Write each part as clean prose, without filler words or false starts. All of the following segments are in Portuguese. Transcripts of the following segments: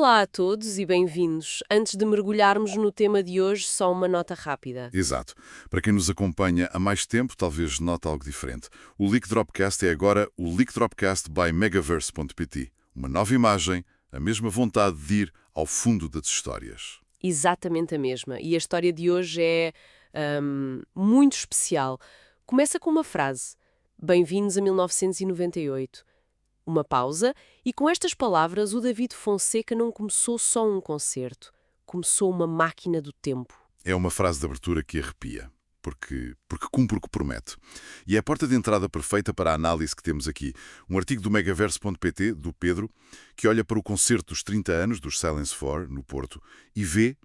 Olá a todos e bem-vindos. Antes de mergulharmos no tema de hoje, só uma nota rápida. Exato. Para quem nos acompanha há mais tempo, talvez note algo diferente. O Leak Dropcast é agora o Leak Dropcast by Megaverse.pt. Uma nova imagem, a mesma vontade de ir ao fundo das histórias. Exatamente a mesma. E a história de hoje é muito especial. Começa com uma frase: Bem-vindos a 1998. Uma pausa, e com estas palavras o David Fonseca não começou só um concerto, começou uma máquina do tempo. É uma frase de abertura que arrepia, porque cumpre o que promete. E é a porta de entrada perfeita para a análise que temos aqui. Um artigo do Megaverse.pt, do Pedro, que olha para o concerto dos 30 anos dos Silence 4, no Porto, e vê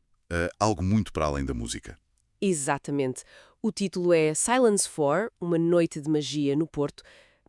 algo muito para além da música. Exatamente. O título é Silence 4, uma noite de magia no Porto,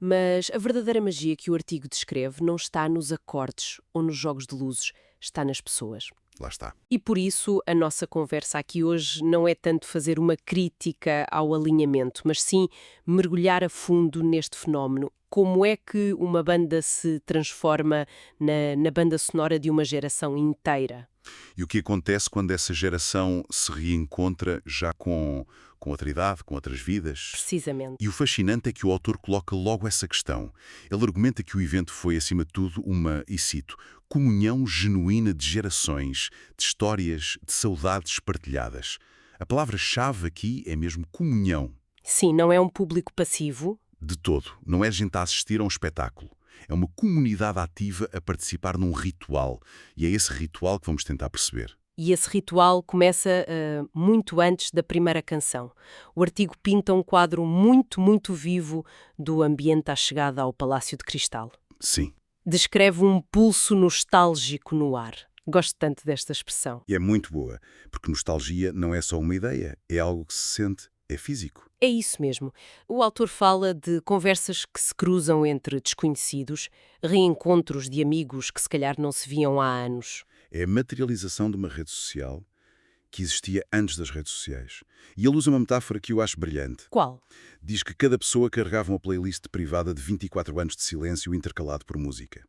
mas a verdadeira magia que o artigo descreve não está nos acordes ou nos jogos de luzes, está nas pessoas. Lá está. E por isso a nossa conversa aqui hoje não é tanto fazer uma crítica ao alinhamento, mas sim mergulhar a fundo neste fenómeno. Como é que uma banda se transforma na banda sonora de uma geração inteira? E o que acontece quando essa geração se reencontra já com outra idade, com outras vidas? Precisamente. E o fascinante é que o autor coloca logo essa questão. Ele argumenta que o evento foi, acima de tudo, uma, e cito, comunhão genuína de gerações, de histórias, de saudades partilhadas. A palavra-chave aqui é mesmo comunhão. Sim, não é um público passivo. De todo. Não é gente a assistir a um espetáculo. É uma comunidade ativa a participar num ritual. E é esse ritual que vamos tentar perceber. E esse ritual começa muito antes da primeira canção. O artigo pinta um quadro muito vivo do ambiente à chegada ao Palácio de Cristal. Sim. Descreve um pulso nostálgico no ar. Gosto tanto desta expressão. E é muito boa, porque nostalgia não é só uma ideia, é algo que se sente, é físico. É isso mesmo. O autor fala de conversas que se cruzam entre desconhecidos, reencontros de amigos que se calhar não se viam há anos. É a materialização de uma rede social que existia antes das redes sociais. E ele usa uma metáfora que eu acho brilhante. Qual? Diz que cada pessoa carregava uma playlist privada de 24 anos de silêncio intercalado por música.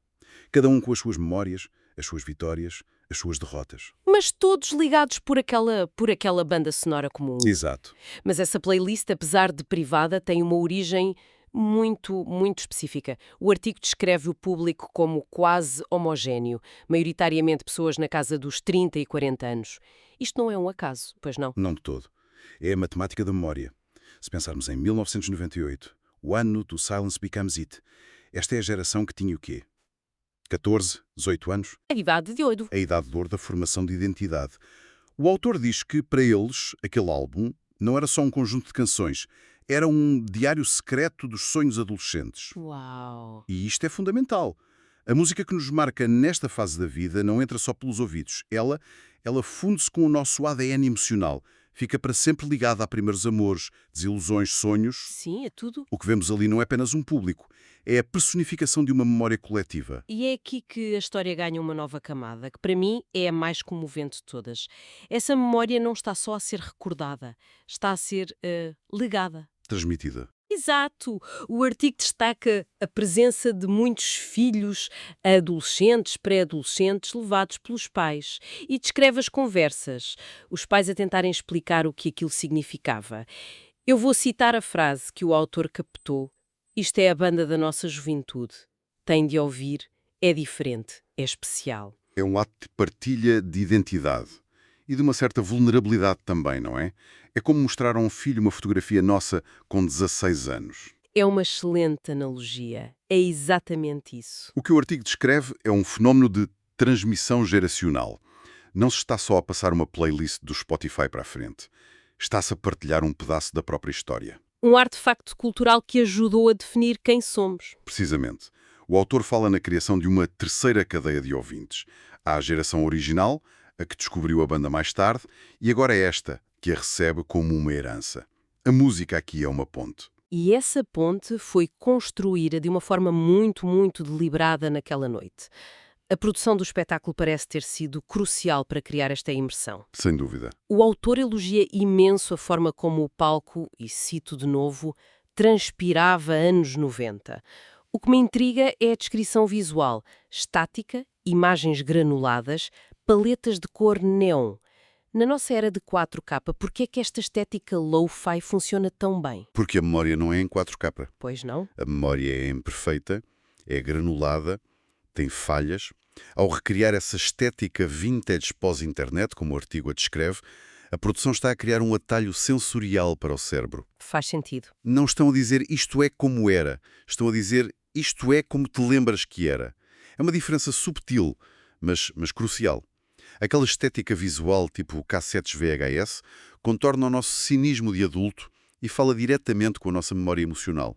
Cada um com as suas memórias, as suas vitórias, as suas derrotas. Mas todos ligados por aquela banda sonora comum. Exato. Mas essa playlist, apesar de privada, tem uma origem muito específica. O artigo descreve o público como quase homogéneo, maioritariamente pessoas na casa dos 30 e 40 anos. Isto não é um acaso, pois não? Não de todo. É a matemática da memória. Se pensarmos em 1998, o ano do Silence Becomes It, esta é a geração que tinha o quê? 14, 18 anos? A idade de ouro. A idade de ouro da formação de identidade. O autor diz que, para eles, aquele álbum não era só um conjunto de canções, era um diário secreto dos sonhos adolescentes. Uau! E isto é fundamental. A música que nos marca nesta fase da vida não entra só pelos ouvidos. Ela funde-se com o nosso ADN emocional. Fica para sempre ligada a primeiros amores, desilusões, sonhos. Sim, é tudo. O que vemos ali não é apenas um público. É a personificação de uma memória coletiva. E é aqui que a história ganha uma nova camada, que para mim é a mais comovente de todas. Essa memória não está só a ser recordada, está a ser legada. Transmitida. Exato! O artigo destaca a presença de muitos filhos, adolescentes, pré-adolescentes, levados pelos pais. E descreve as conversas, os pais a tentarem explicar o que aquilo significava. Eu vou citar a frase que o autor captou. Isto é a banda da nossa juventude. Tem de ouvir, é diferente, é especial. É um ato de partilha de identidade. E de uma certa vulnerabilidade também, não é? É como mostrar a um filho uma fotografia nossa com 16 anos. É uma excelente analogia. É exatamente isso. O que o artigo descreve é um fenómeno de transmissão geracional. Não se está só a passar uma playlist do Spotify para a frente. Está-se a partilhar um pedaço da própria história. Um artefacto cultural que ajudou a definir quem somos. Precisamente. O autor fala na criação de uma terceira cadeia de ouvintes. Há a geração original, a que descobriu a banda mais tarde, e agora é esta, que a recebe como uma herança. A música aqui é uma ponte. E essa ponte foi construída de uma forma muito deliberada naquela noite. A produção do espetáculo parece ter sido crucial para criar esta imersão. Sem dúvida. O autor elogia imenso a forma como o palco, e cito de novo, transpirava anos 90. O que me intriga é a descrição visual, estática imagens granuladas, paletas de cor neon. Na nossa era de 4K, por que é que esta estética lo-fi funciona tão bem? Porque a memória não é em 4K. Pois não? A memória é imperfeita, é granulada, tem falhas. Ao recriar essa estética vintage pós-internet, como o artigo a descreve, a produção está a criar um atalho sensorial para o cérebro. Faz sentido. Não estão a dizer isto é como era, estão a dizer isto é como te lembras que era. É uma diferença subtil, mas crucial. Aquela estética visual tipo cassetes VHS contorna o nosso cinismo de adulto e fala diretamente com a nossa memória emocional.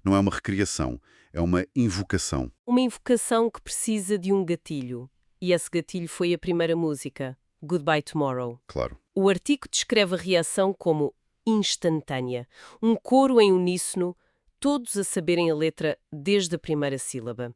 Não é uma recriação, é uma invocação. Uma invocação que precisa de um gatilho. E esse gatilho foi a primeira música, Goodbye Tomorrow. Claro. O artigo descreve a reação como instantânea. Um coro em uníssono, todos a saberem a letra desde a primeira sílaba.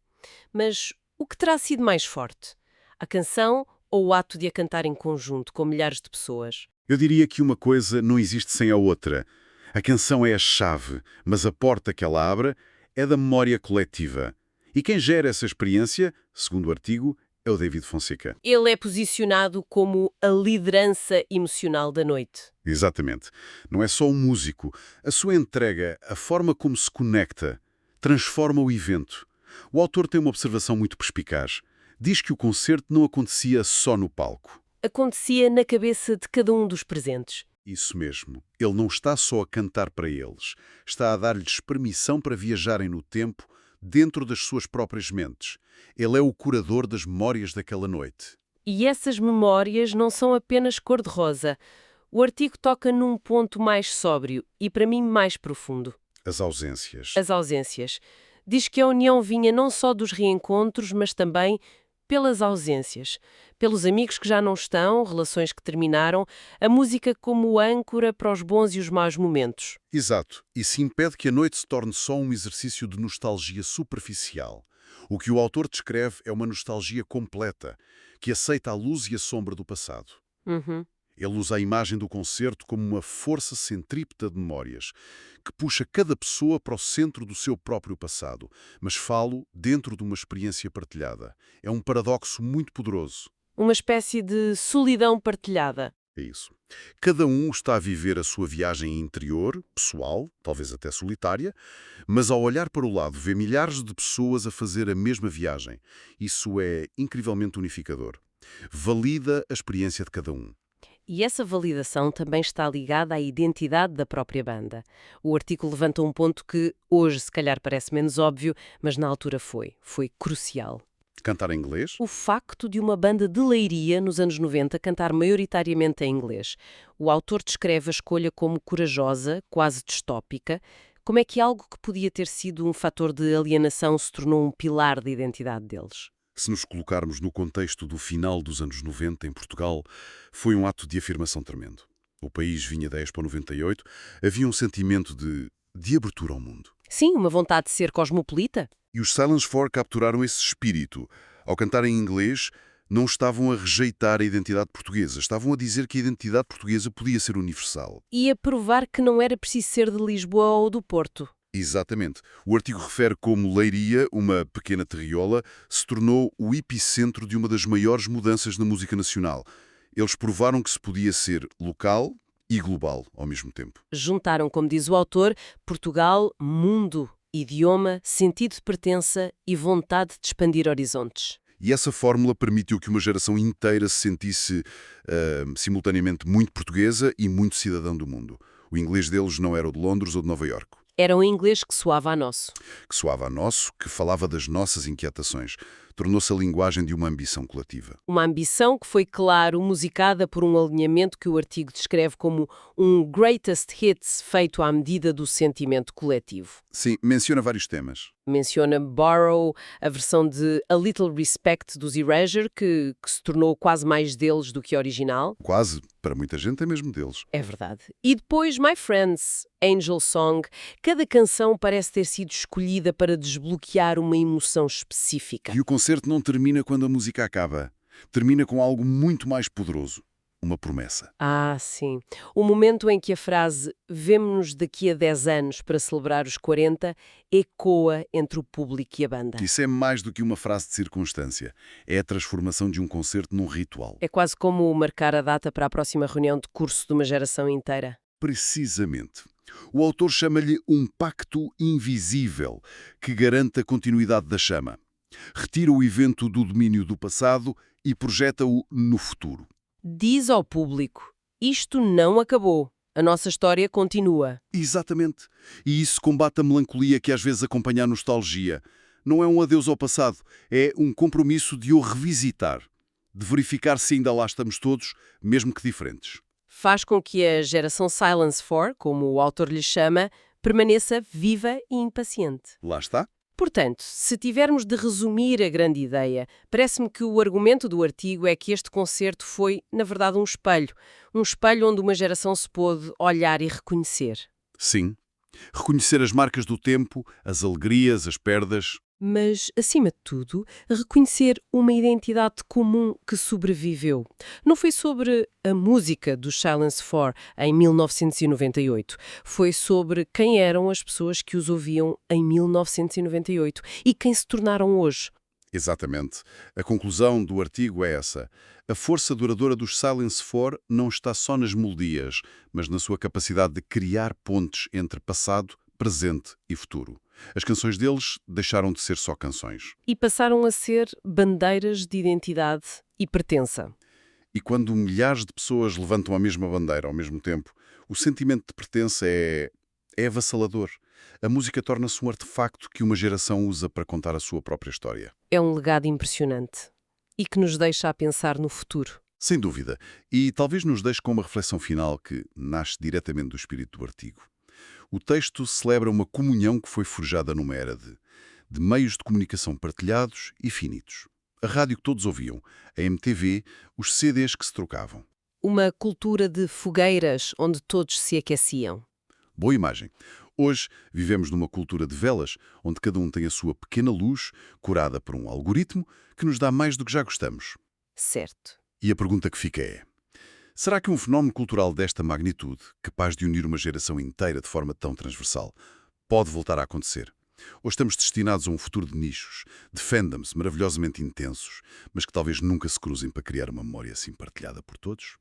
Mas o que terá sido mais forte? A canção ou o ato de a cantar em conjunto, com milhares de pessoas? Eu diria que uma coisa não existe sem a outra. A canção é a chave, mas a porta que ela abre é da memória coletiva. E quem gera essa experiência, segundo o artigo, é o David Fonseca. Ele é posicionado como a liderança emocional da noite. Exatamente. Não é só um músico. A sua entrega, a forma como se conecta, transforma o evento. O autor tem uma observação muito perspicaz. Diz que o concerto não acontecia só no palco. Acontecia na cabeça de cada um dos presentes. Isso mesmo. Ele não está só a cantar para eles. Está a dar-lhes permissão para viajarem no tempo dentro das suas próprias mentes. Ele é o curador das memórias daquela noite. E essas memórias não são apenas cor-de-rosa. O artigo toca num ponto mais sóbrio e, para mim, mais profundo. As ausências. As ausências. Diz que a união vinha não só dos reencontros, mas também pelas ausências. Pelos amigos que já não estão, relações que terminaram, a música como âncora para os bons e os maus momentos. Exato. Isso impede que a noite se torne só um exercício de nostalgia superficial. O que o autor descreve é uma nostalgia completa, que aceita a luz e a sombra do passado. Uhum. Ele usa a imagem do concerto como uma força centrípeta de memórias, que puxa cada pessoa para o centro do seu próprio passado, mas falo dentro de uma experiência partilhada. É um paradoxo muito poderoso. Uma espécie de solidão partilhada. É isso. Cada um está a viver a sua viagem interior, pessoal, talvez até solitária, mas ao olhar para o lado vê milhares de pessoas a fazer a mesma viagem. Isso é incrivelmente unificador. Valida a experiência de cada um. E essa validação também está ligada à identidade da própria banda. O artigo levanta um ponto que hoje se calhar parece menos óbvio, mas na altura foi crucial. Cantar em inglês? O facto de uma banda de Leiria, nos anos 90, cantar maioritariamente em inglês. O autor descreve a escolha como corajosa, quase distópica. Como é que algo que podia ter sido um fator de alienação se tornou um pilar da identidade deles? Se nos colocarmos no contexto do final dos anos 90 em Portugal, foi um ato de afirmação tremendo. O país vinha da Expo 98, havia um sentimento de abertura ao mundo. Sim, uma vontade de ser cosmopolita. E os Silence Four capturaram esse espírito. Ao cantar em inglês, não estavam a rejeitar a identidade portuguesa, estavam a dizer que a identidade portuguesa podia ser universal. E a provar que não era preciso ser de Lisboa ou do Porto. Exatamente. O artigo refere como Leiria, uma pequena terriola, se tornou o epicentro de uma das maiores mudanças na música nacional. Eles provaram que se podia ser local e global ao mesmo tempo. Juntaram, como diz o autor, Portugal, mundo, idioma, sentido de pertença e vontade de expandir horizontes. E essa fórmula permitiu que uma geração inteira se sentisse simultaneamente muito portuguesa e muito cidadão do mundo. O inglês deles não era o de Londres ou de Nova Iorque. Era um inglês que soava a nosso. Que soava a nosso, que falava das nossas inquietações. Tornou-se a linguagem de uma ambição coletiva. Uma ambição que foi, claro, musicada por um alinhamento que o artigo descreve como um greatest hits feito à medida do sentimento coletivo. Sim, menciona vários temas. Menciona Borrow, a versão de A Little Respect dos Erasure, que se tornou quase mais deles do que a original. Quase, para muita gente é mesmo deles. É verdade. E depois My Friends, Angel Song. Cada canção parece ter sido escolhida para desbloquear uma emoção específica. E o concerto não termina quando a música acaba. Termina com algo muito mais poderoso. uma promessa. Ah, sim. O momento em que a frase "vemo-nos daqui a 10 anos para celebrar os 40" ecoa entre o público e a banda. Isso é mais do que uma frase de circunstância. É a transformação de um concerto num ritual. É quase como marcar a data para a próxima reunião de curso de uma geração inteira. Precisamente. O autor chama-lhe um pacto invisível que garante a continuidade da chama. Retira o evento do domínio do passado e projeta-o no futuro. Diz ao público: isto não acabou. A nossa história continua. Exatamente. E isso combate a melancolia que às vezes acompanha a nostalgia. Não é um adeus ao passado, é um compromisso de o revisitar, de verificar se ainda lá estamos todos, mesmo que diferentes. Faz com que a geração Silence 4, como o autor lhe chama, permaneça viva e impaciente. Lá está. Portanto, se tivermos de resumir a grande ideia, parece-me que o argumento do artigo é que este concerto foi, na verdade, um espelho. Um espelho onde uma geração se pôde olhar e reconhecer. Sim. Reconhecer as marcas do tempo, as alegrias, as perdas. Mas, acima de tudo, reconhecer uma identidade comum que sobreviveu. Não foi sobre a música dos Silence 4 em 1998. Foi sobre quem eram as pessoas que os ouviam em 1998 e quem se tornaram hoje. Exatamente. A conclusão do artigo é essa. A força duradoura dos Silence 4 não está só nas melodias, mas na sua capacidade de criar pontes entre passado, presente e futuro. As canções deles deixaram de ser só canções. E passaram a ser bandeiras de identidade e pertença. E quando milhares de pessoas levantam a mesma bandeira ao mesmo tempo, o sentimento de pertença é avassalador. A música torna-se um artefacto que uma geração usa para contar a sua própria história. É um legado impressionante e que nos deixa a pensar no futuro. Sem dúvida. E talvez nos deixe com uma reflexão final que nasce diretamente do espírito do artigo. O texto celebra uma comunhão que foi forjada numa era de meios de comunicação partilhados e finitos. A rádio que todos ouviam, a MTV, os CDs que se trocavam. Uma cultura de fogueiras onde todos se aqueciam. Boa imagem. Hoje vivemos numa cultura de velas, onde cada um tem a sua pequena luz, curada por um algoritmo, que nos dá mais do que já gostamos. Certo. E a pergunta que fica é: será que um fenómeno cultural desta magnitude, capaz de unir uma geração inteira de forma tão transversal, pode voltar a acontecer? Ou estamos destinados a um futuro de nichos, de fandoms maravilhosamente intensos, mas que talvez nunca se cruzem para criar uma memória assim partilhada por todos?